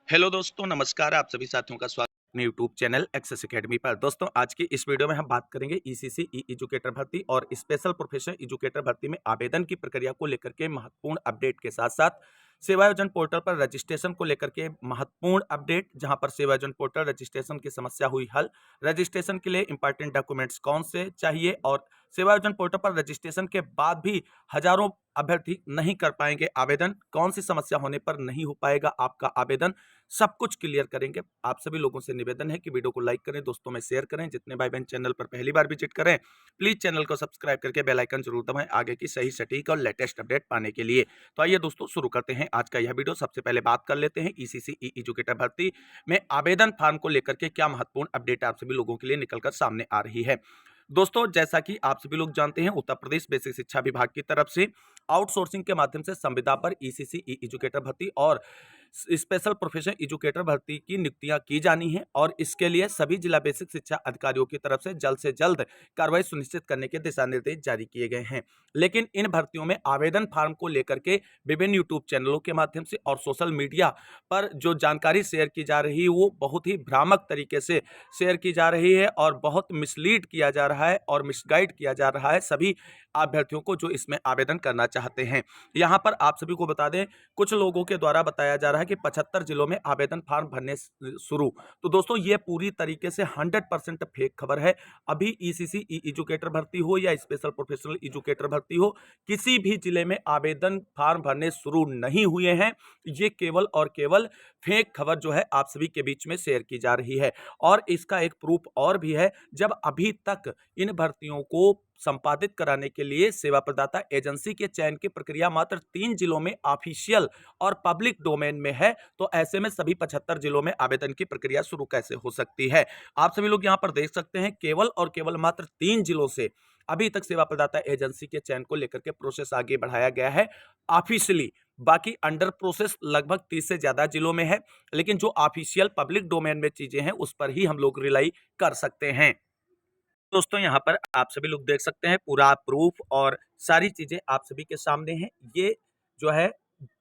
Hello दोस्तों, नमस्कार। आप सभी साथियों का स्वागत है अपने यूट्यूब चैनल एक्सेस एकेडमी पर। दोस्तों, आज की इस वीडियो में हम बात करेंगे ईसीसी ई एजुकेटर भर्ती और स्पेशल प्रोफेशनल एजुकेटर भर्ती में आवेदन की प्रक्रिया को लेकर के महत्वपूर्ण अपडेट के साथ साथ सेवायोजन पोर्टल पर रजिस्ट्रेशन को लेकर के महत्वपूर्ण अपडेट, जहां पर सेवायोजन पोर्टल रजिस्ट्रेशन की समस्या हुई हल, रजिस्ट्रेशन के लिए इंपॉर्टेंट डॉक्यूमेंट्स कौन से चाहिए और सेवायोजन पोर्टल पर रजिस्ट्रेशन के बाद भी हजारों अभ्यर्थी नहीं कर पाएंगे आवेदन, कौन सी समस्या होने पर नहीं हो पाएगा आपका आवेदन, सब कुछ क्लियर करेंगे। आप सभी लोगों से निवेदन है कि वीडियो को लाइक करें, दोस्तों में शेयर करें। जितने भाई बहन चैनल पर पहली बार विजिट करें, प्लीज चैनल को सब्सक्राइब करके बेल आइकन जरूर दबाएं आगे की सही सटीक और लेटेस्ट अपडेट पाने के लिए। तो आइए दोस्तों, शुरू करते हैं आज का यह वीडियो। सबसे पहले बात कर लेते हैं ईसीसी ई एजुकेटर भर्ती में आवेदन फॉर्म को लेकर के क्या महत्वपूर्ण अपडेट आप सभी लोगों के लिए निकलकर सामने आ रही है। दोस्तों, जैसा कि आप सभी लोग जानते हैं, उत्तर प्रदेश बेसिक शिक्षा विभाग की तरफ से आउटसोर्सिंग के माध्यम से संविदा पर ईसीसी ई एजुकेटर भर्ती और स्पेशल प्रोफेशनल एजुकेटर भर्ती की नियुक्तियां की जानी है और इसके लिए सभी जिला बेसिक शिक्षा अधिकारियों की तरफ से जल्द कार्रवाई सुनिश्चित करने के दिशा निर्देश जारी किए गए हैं। लेकिन इन भर्तियों में आवेदन फॉर्म को लेकर के विभिन्न यूट्यूब चैनलों के माध्यम से और सोशल मीडिया पर जो जानकारी शेयर की जा रही है वो बहुत ही भ्रामक तरीके से शेयर की जा रही है और बहुत मिसलीड किया जा रहा है और मिसगाइड किया जा रहा है सभी अभ्यर्थियों को जो इसमें आवेदन करना चाहते हैं। यहाँ पर आप सभी को बता दें, कुछ लोगों के द्वारा बताया जा रहा है कि 75 जिलों में आवेदन फॉर्म भरने शुरू। तो दोस्तों, ये पूरी तरीके से 100% फेक खबर है। अभी ईसीसी ई एजुकेटर भर्ती हो या स्पेशल प्रोफेशनल एजुकेटर भर्ती हो, किसी भी जिले में आवेदन फॉर्म भरने शुरू नहीं हुए हैं। ये केवल और केवल फेक खबर जो है आप सभी के बीच में शेयर की जा रही है। और इसका एक प्रूफ और भी है, जब अभी तक इन भर्तियों को संपादित कराने के लिए सेवा प्रदाता एजेंसी के चयन की प्रक्रिया मात्र 3 जिलों में ऑफिशियल और पब्लिक डोमेन में है, तो ऐसे में सभी 75 जिलों में आवेदन की प्रक्रिया शुरू कैसे हो सकती है। आप सभी लोग यहां पर देख सकते हैं, केवल और केवल मात्र 3 जिलों से अभी तक सेवा प्रदाता एजेंसी के चयन को लेकर के प्रोसेस आगे बढ़ाया गया है ऑफिशियली। बाकी अंडर प्रोसेस लगभग 30 से ज्यादा जिलों में है, लेकिन जो ऑफिशियल पब्लिक डोमेन में चीजें हैं उस पर ही हम लोग रिलाई कर सकते हैं। दोस्तों, यहाँ पर आप सभी लोग देख सकते हैं, पूरा प्रूफ और सारी चीजें आप सभी के सामने हैं। ये जो है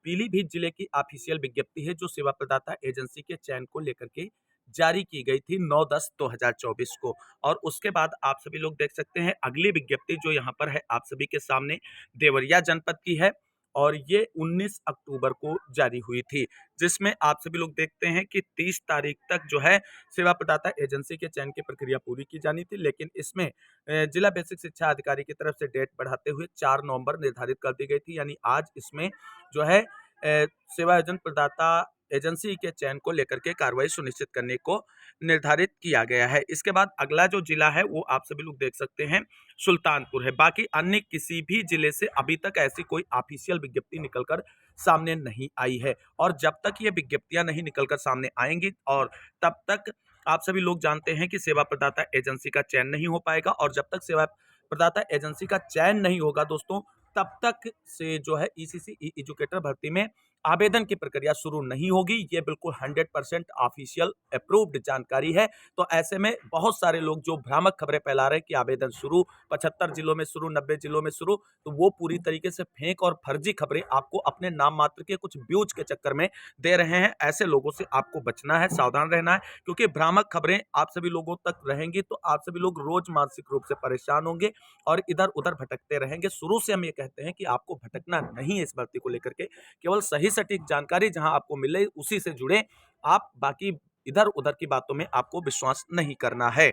पीलीभीत जिले की ऑफिशियल विज्ञप्ति है जो सेवा प्रदाता एजेंसी के चयन को लेकर के जारी की गई थी 9/10/2024 को। और उसके बाद आप सभी लोग देख सकते हैं अगली विज्ञप्ति जो यहाँ पर है आप सभी के सामने, देवरिया जनपद की है और ये 19 अक्टूबर को जारी हुई थी, जिसमें आप सभी लोग देखते हैं कि 30 तारीख तक जो है सेवा प्रदाता एजेंसी के चयन की प्रक्रिया पूरी की जानी थी। लेकिन इसमें जिला बेसिक शिक्षा अधिकारी की तरफ से डेट बढ़ाते हुए 4 नवंबर निर्धारित कर दी गई थी, यानी आज इसमें जो है सेवा योजन प्रदाता एजेंसी के चयन को लेकर के कार्रवाई सुनिश्चित करने को निर्धारित किया गया है। इसके बाद अगला जो जिला है वो आप सभी लोग देख सकते हैं, सुल्तानपुर है। बाकी अन्य किसी भी जिले से अभी तक ऐसी कोई ऑफिशियल विज्ञप्ति निकलकर सामने नहीं आई है और जब तक ये विज्ञप्तियां नहीं निकलकर सामने आएंगी और तब तक आप सभी लोग जानते हैं कि सेवा प्रदाता एजेंसी का चयन नहीं हो पाएगा। और जब तक सेवा प्रदाता एजेंसी का चयन नहीं होगा दोस्तों, तब तक से जो है ईसीसी ई एजुकेटर भर्ती में आवेदन की प्रक्रिया शुरू नहीं होगी। ये बिल्कुल 100% ऑफिशियल अप्रूव्ड जानकारी है। तो ऐसे में बहुत सारे लोग जो भ्रामक खबरें फैला रहे हैं कि आवेदन शुरू 75 जिलों में शुरू, 90 जिलों में शुरू, तो वो पूरी तरीके से फेक और फर्जी खबरें आपको अपने नाम मात्र के कुछ व्यूज के चक्कर में दे रहे हैं। ऐसे लोगों से आपको बचना है, सावधान रहना है, क्योंकि भ्रामक खबरें आप सभी लोगों तक रहेंगी तो आप सभी लोग रोज मानसिक रूप से परेशान होंगे और इधर उधर भटकते रहेंगे। शुरू से हम ये कहते हैं कि आपको भटकना नहीं है इस भर्ती को लेकर के, केवल सही सटीक जानकारी जहां आपको मिले उसी से जुड़े आप, बाकी इधर उधर की बातों में आपको विश्वास नहीं करना है।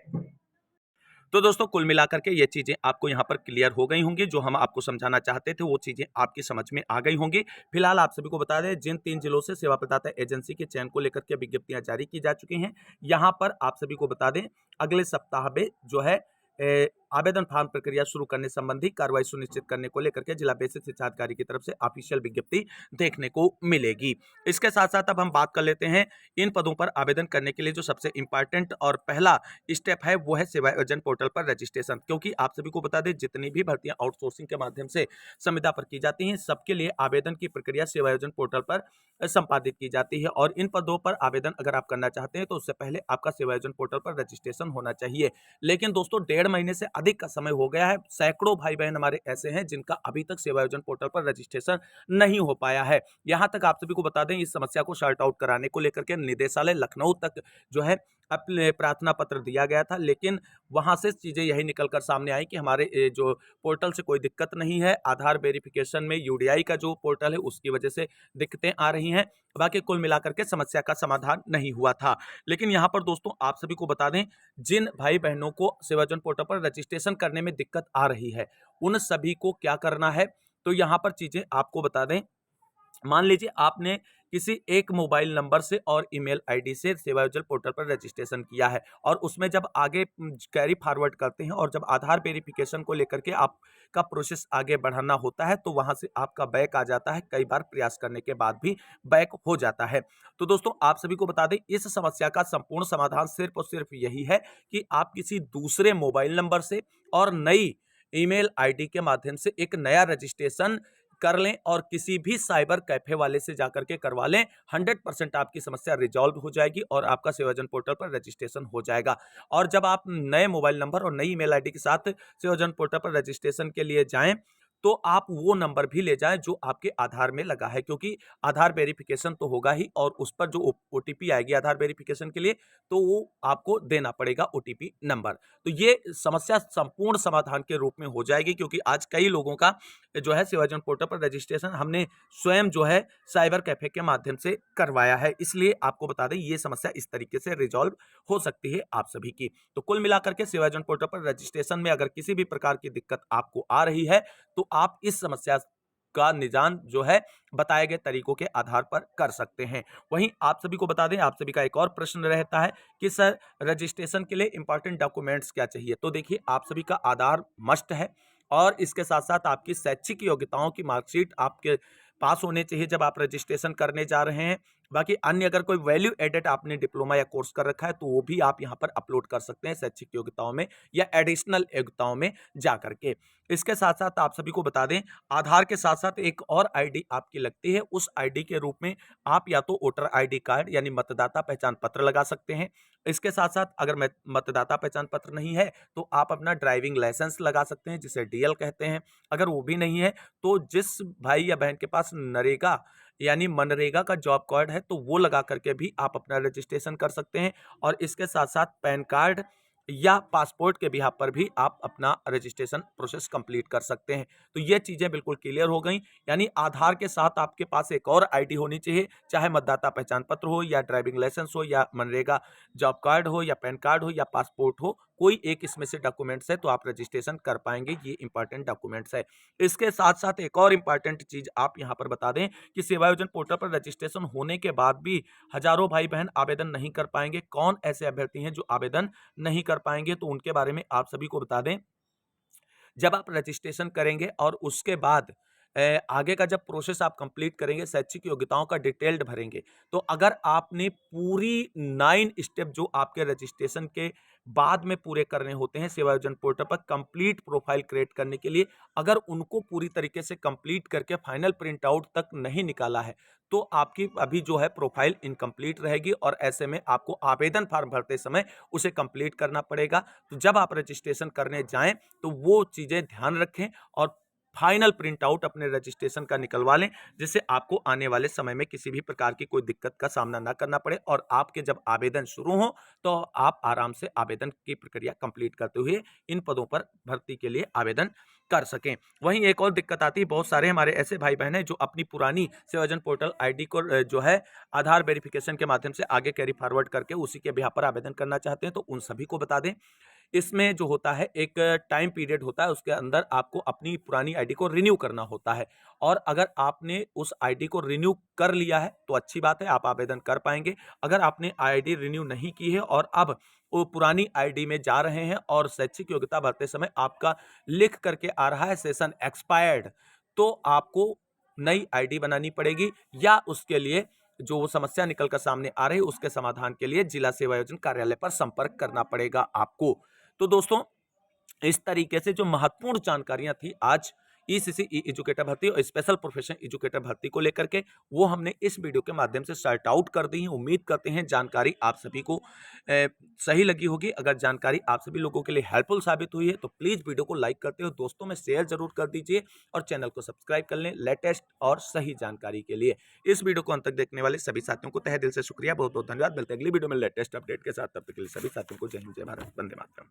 तो दोस्तों, कुल मिलाकर के ये चीजें आपको यहाँ पर क्लियर हो गई होंगी, जो हम आपको समझाना चाहते थे वो चीजें आपकी समझ में आ गई होंगी। फिलहाल आप सभी को बता दें, जिन 3 जिलों से सेवा प्रदाता एजेंसी के चयन को लेकर के विज्ञप्तियां जारी की जा चुकी हैं, यहाँ पर आप सभी को बता दें अगले सप्ताह में जो है आवेदन फॉर्म प्रक्रिया शुरू करने संबंधी कार्रवाई सुनिश्चित करने को लेकर के जिला बेसिक शिक्षा अधिकारी की तरफ से ऑफिशियल विज्ञप्ति देखने को मिलेगी। इसके साथ साथ अब हम बात कर लेते हैं इन पदों पर आवेदन करने के लिए जो सबसे इंपॉर्टेंट और पहला स्टेप है वो है सेवा योजन पोर्टल पर रजिस्ट्रेशन। क्योंकि आप सभी को बता दें, जितनी भी भर्तियां आउटसोर्सिंग के माध्यम से संविदा पर की जाती हैं, सबके लिए आवेदन की प्रक्रिया सेवा योजन पोर्टल पर संपादित की जाती है। और इन पदों पर आवेदन अगर आप करना चाहते हैं तो उससे पहले आपका सेवा योजन पोर्टल पर रजिस्ट्रेशन होना चाहिए। लेकिन दोस्तों, 1.5 महीने से अधिक का समय हो गया है। सैकड़ों भाई बहन हमारे ऐसे हैं जिनका अभी तक सेवा योजन पोर्टल पर रजिस्ट्रेशन नहीं हो पाया है। यहाँ तक आप सभी को बता दें, इस समस्या को सॉर्ट आउट कराने को लेकर के निदेशालय लखनऊ तक जो है अपने प्रार्थना पत्र दिया गया था, लेकिन वहां से चीजें यही निकलकर सामने आई कि हमारे जो पोर्टल से कोई दिक्कत नहीं है। आधार वेरिफिकेशन में यूडीआई का जो पोर्टल है उसकी वजह से दिक्कतें आ रही हैं। बाकी कुल मिलाकर के समस्या का समाधान नहीं हुआ था। लेकिन यहाँ पर दोस्तों आप सभी को बता दें, जिन भाई बहनों को सेवा योजन पोर्टल पर रजिस्ट्रेशन करने में दिक्कत आ रही है, उन सभी को क्या करना है, तो यहाँ पर चीजें आपको बता दें। मान लीजिए आपने किसी एक मोबाइल नंबर से और ईमेल आईडी से सेवा योजन पोर्टल पर रजिस्ट्रेशन किया है, और उसमें जब आगे कैरी फॉरवर्ड करते हैं और जब आधार वेरिफिकेशन को लेकर के आपका प्रोसेस आगे बढ़ाना होता है तो वहां से आपका बैक आ जाता है। कई बार प्रयास करने के बाद भी बैक हो जाता है। तो दोस्तों आप सभी को बता दें, इस समस्या का संपूर्ण समाधान सिर्फ और सिर्फ यही है कि आप किसी दूसरे मोबाइल नंबर से और नई ईमेल आईडी के माध्यम से एक नया रजिस्ट्रेशन कर लें और किसी भी साइबर कैफे वाले से जाकर के करवा लें। 100% आपकी समस्या रिजॉल्व हो जाएगी और आपका सेवा योजन पोर्टल पर रजिस्ट्रेशन हो जाएगा। और जब आप नए मोबाइल नंबर और नई ईमेल आईडी के साथ सेवा योजन पोर्टल पर रजिस्ट्रेशन के लिए जाएं, तो आप वो नंबर भी ले जाएं जो आपके आधार में लगा है, क्योंकि आधार वेरिफिकेशन तो होगा ही और उस पर जो ओटीपी आएगी आधार वेरिफिकेशन के लिए, तो वो आपको देना पड़ेगा ओटीपी नंबर। तो ये समस्या संपूर्ण समाधान के रूप में हो जाएगी, क्योंकि आज कई लोगों का जो है सेवा योजन पोर्टल पर रजिस्ट्रेशन हमने स्वयं जो है साइबर कैफे के माध्यम से करवाया है। इसलिए आपको बता दें, ये समस्या इस तरीके से रिजॉल्व हो सकती है आप सभी की। तो कुल मिलाकर के सेवा योजन पोर्टल पर रजिस्ट्रेशन में अगर किसी भी प्रकार की दिक्कत आपको आ रही है तो आप इस समस्या का निदान जो है बताए गए तरीकों के आधार पर कर सकते हैं। वहीं आप सभी को बता दें, आप सभी का एक और प्रश्न रहता है कि सर रजिस्ट्रेशन के लिए इंपॉर्टेंट डॉक्यूमेंट्स क्या चाहिए। तो देखिए, आप सभी का आधार मस्ट है और इसके साथ साथ आपकी शैक्षिक योग्यताओं की मार्कशीट आपके पास होने चाहिए जब आप रजिस्ट्रेशन करने जा रहे हैं। बाकी अन्य अगर कोई वैल्यू एडेड आपने डिप्लोमा या कोर्स कर रखा है तो वो भी आप यहाँ पर अपलोड कर सकते हैं शैक्षिक योग्यताओं में या एडिशनल योग्यताओं में जा करके। इसके साथ साथ आप सभी को बता दें, आधार के साथ साथ एक और आईडी आपकी लगती है। उस आईडी के रूप में आप या तो वोटर आईडी कार्ड यानी मतदाता पहचान पत्र लगा सकते हैं। इसके साथ साथ अगर मतदाता पहचान पत्र नहीं है तो आप अपना ड्राइविंग लाइसेंस लगा सकते हैं, जिसे डीएल कहते हैं। अगर वो भी नहीं है तो जिस भाई या बहन के पास नरेगा यानी मनरेगा का जॉब कार्ड है तो वो लगा करके भी आप अपना रजिस्ट्रेशन कर सकते हैं। और इसके साथ साथ पैन कार्ड या पासपोर्ट के बिहाफ पर भी आप अपना रजिस्ट्रेशन प्रोसेस कंप्लीट कर सकते हैं। तो ये चीज़ें बिल्कुल क्लियर हो गई। यानी आधार के साथ आपके पास एक और आईडी होनी चाहिए, चाहे मतदाता पहचान पत्र हो या ड्राइविंग लाइसेंस हो या मनरेगा जॉब कार्ड हो या पैन कार्ड हो या पासपोर्ट हो, कोई एक इसमें से डॉक्यूमेंट्स है तो आप रजिस्ट्रेशन कर पाएंगे। ये इंपॉर्टेंट डॉक्यूमेंट्स है। इसके साथ साथ एक और इंपॉर्टेंट चीज आप यहाँ पर बता दें कि सेवा योजन पोर्टल पर रजिस्ट्रेशन होने के बाद भी हजारों भाई बहन आवेदन नहीं कर पाएंगे। कौन ऐसे अभ्यर्थी हैं जो आवेदन नहीं कर पाएंगे, तो उनके बारे में आप सभी को बता दें। जब आप रजिस्ट्रेशन करेंगे और उसके बाद आगे का जब प्रोसेस आप कंप्लीट करेंगे, शैक्षिक योग्यताओं का डिटेल्ड भरेंगे, तो अगर आपने पूरी 9 स्टेप जो आपके रजिस्ट्रेशन के बाद में पूरे करने होते हैं सेवा योजन पोर्टल पर कंप्लीट प्रोफाइल क्रिएट करने के लिए, अगर उनको पूरी तरीके से कंप्लीट करके फाइनल प्रिंट आउट तक नहीं निकाला है तो आपकी अभी जो है प्रोफाइल इनकम्प्लीट रहेगी और ऐसे में आपको आवेदन फॉर्म भरते समय उसे कंप्लीट करना पड़ेगा। तो जब आप रजिस्ट्रेशन करने जाएं तो वो चीज़ें ध्यान रखें और फाइनल प्रिंट आउट अपने रजिस्ट्रेशन का निकलवा लें, जिससे आपको आने वाले समय में किसी भी प्रकार की कोई दिक्कत का सामना ना करना पड़े और आपके जब आवेदन शुरू हो तो आप आराम से आवेदन की प्रक्रिया कंप्लीट करते हुए इन पदों पर भर्ती के लिए आवेदन कर सकें। वहीं एक और दिक्कत आती है, बहुत सारे हमारे ऐसे भाई बहन हैं जो अपनी पुरानी सेवा योजन पोर्टल आईडी को जो है आधार वेरिफिकेशन के माध्यम से आगे कैरी फॉरवर्ड करके उसी के बिहाफ पर आवेदन करना चाहते हैं। तो उन सभी को बता दें, इसमें जो होता है एक टाइम पीरियड होता है, उसके अंदर आपको अपनी पुरानी आईडी को रिन्यू करना होता है। और अगर आपने उस आईडी को रिन्यू कर लिया है तो अच्छी बात है, आप आवेदन कर पाएंगे। अगर आपने आईडी रिन्यू नहीं की है और अब वो पुरानी आईडी में जा रहे हैं और शैक्षिक योग्यता भरते समय आपका लिख करके आ रहा है सेशन एक्सपायर्ड, तो आपको नई आईडी बनानी पड़ेगी या उसके लिए जो वो समस्या निकल कर सामने आ रही है उसके समाधान के लिए जिला सेवा योजन कार्यालय पर संपर्क करना पड़ेगा आपको। तो दोस्तों, इस तरीके से जो महत्वपूर्ण जानकारियां थी आज ईसीसी ई एजुकेटर भर्ती और स्पेशल प्रोफेशन एजुकेटर भर्ती को लेकर के, वो हमने इस वीडियो के माध्यम से सॉर्ट आउट कर दी है। उम्मीद करते हैं जानकारी आप सभी को सही लगी होगी। अगर जानकारी आप सभी लोगों के लिए हेल्पफुल साबित हुई है तो प्लीज वीडियो को लाइक करते हो दोस्तों में शेयर जरूर कर दीजिए और चैनल को सब्सक्राइब कर लें लेटेस्ट और सही जानकारी के लिए। इस वीडियो को अंत तक देखने वाले सभी साथियों को तहे दिल से शुक्रिया, बहुत बहुत धन्यवाद। मिलते हैं अगली वीडियो में लेटेस्ट अपडेट के साथ, तब तक के लिए सभी साथियों को जय हिंद, जय भारत, वंदे मातरम।